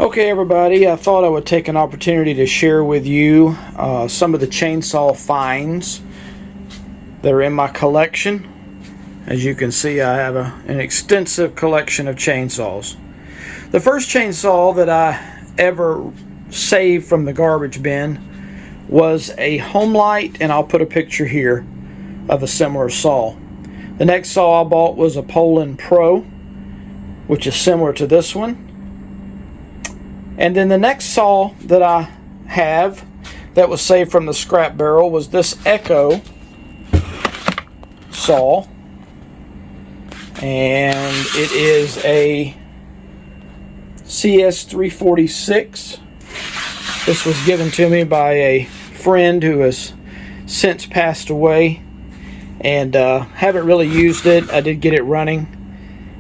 Okay everybody, I thought I would take an opportunity to share with you some of the chainsaw finds that are in my collection. As you can see, I have an extensive collection of chainsaws. The first chainsaw that I ever saved from the garbage bin was a Homelight, and I'll put a picture here of a similar saw. The next saw I bought was a Poland Pro, which is similar to this one. And then the next saw that I have that was saved from the scrap barrel was this Echo saw. And it is a CS346. This was given to me by a friend who has since passed away. And haven't really used it. I did get it running.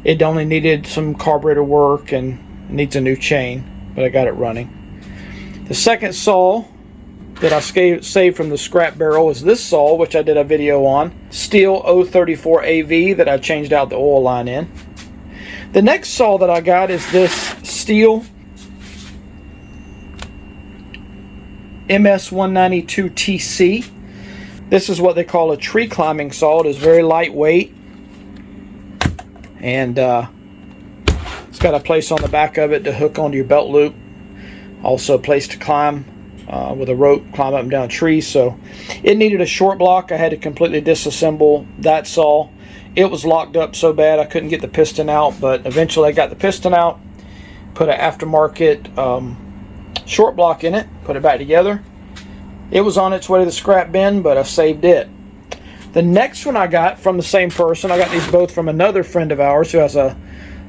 It only needed some carburetor work and needs a new chain, but I got it running. The second saw that I saved from the scrap barrel is this saw, which I did a video on. Stihl O34 AV that I changed out the oil line in. The next saw that I got is this Stihl MS-192 TC. This is what they call a tree climbing saw. It is very lightweight, and it's got a place on the back of it to hook onto your belt loop. Also a place to climb with a rope, climb up and down trees. So it needed a short block. I had to completely disassemble that saw. It was locked up so bad I couldn't get the piston out, but eventually I got the piston out, put an aftermarket short block in it, put it back together. It was on its way to the scrap bin, but I saved it. The next one I got from the same person, I got these both from another friend of ours who has a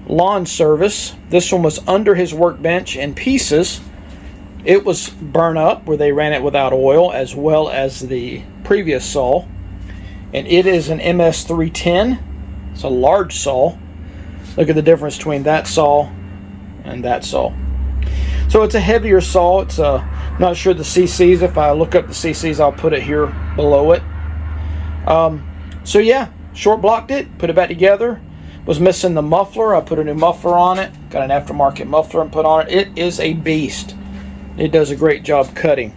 lawn service. This one was under his workbench in pieces. It was burnt up where they ran it without oil, as well as the previous saw. And it is an MS-310. It's a large saw. Look at the difference between that saw and that saw. So it's a heavier saw. It's not sure the CCs. If I look up the CCs, I'll put it here below it. So yeah, short blocked it, put it back together. Was missing the muffler. I put a new muffler on it. Got an aftermarket muffler and put on it. It is a beast. It does a great job cutting.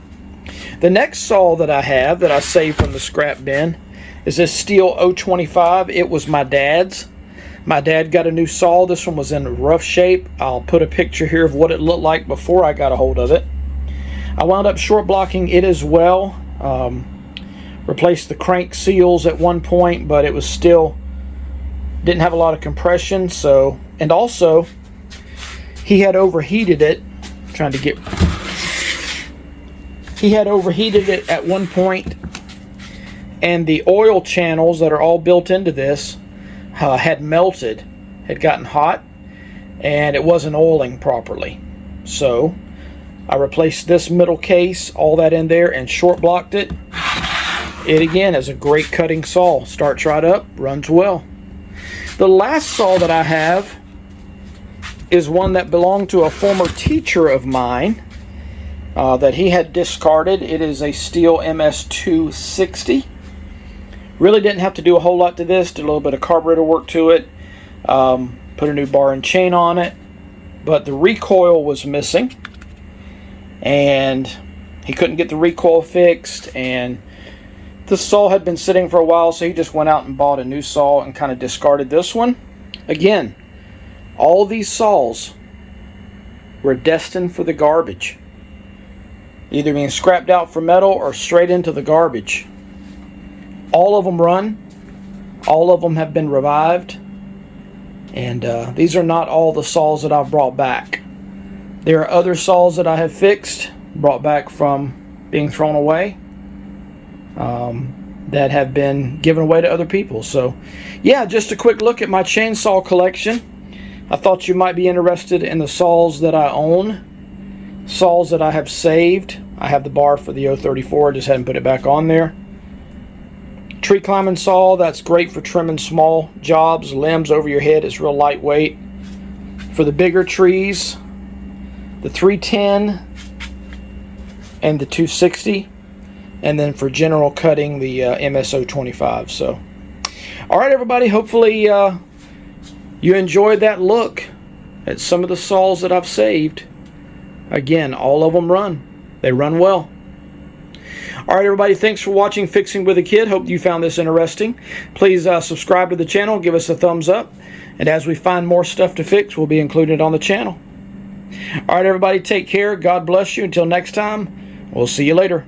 The next saw that I have that I saved from the scrap bin is this Stihl O25. It was my dad's. My dad got a new saw. This one was in rough shape. I'll put a picture here of what it looked like before I got a hold of it. I wound up short blocking it as well. Replaced the crank seals at one point, but it was still didn't have a lot of compression. So, and also he had overheated it. He had overheated it at one point, and the oil channels that are all built into this had melted, had gotten hot, and it wasn't oiling properly. So I replaced this middle case, all that in there, and short blocked it. It again is a great cutting saw. Starts right up, runs well. The last saw that I have is one that belonged to a former teacher of mine that he had discarded. It is a Stihl MS-260. Really didn't have to do a whole lot to this. Did a little bit of carburetor work to it. Put a new bar and chain on it. But the recoil was missing. And he couldn't get the recoil fixed. And the saw had been sitting for a while, so he just went out and bought a new saw and kind of discarded this one. Again, all these saws were destined for the garbage. Either being scrapped out for metal or straight into the garbage. All of them run. All of them have been revived. And these are not all the saws that I've brought back. There are other saws that I have fixed, brought back from being thrown away, that have been given away to other people. So yeah, just a quick look at my chainsaw collection. I thought you might be interested in the saws that I own, saws that I have saved. I have the bar for the 034, just hadn't put it back on there. Tree climbing saw, that's great for trimming small jobs, limbs over your head. It's real lightweight. For the bigger trees, the 310 and the 260. And then for general cutting, the MS-025. So, all right, everybody, hopefully you enjoyed that look at some of the saws that I've saved. Again, all of them run. They run well. All right, everybody, thanks for watching Fixing with a Kid. Hope you found this interesting. Please subscribe to the channel, give us a thumbs up, and as we find more stuff to fix, we'll be included on the channel. All right, everybody, take care. God bless you. Until next time, we'll see you later.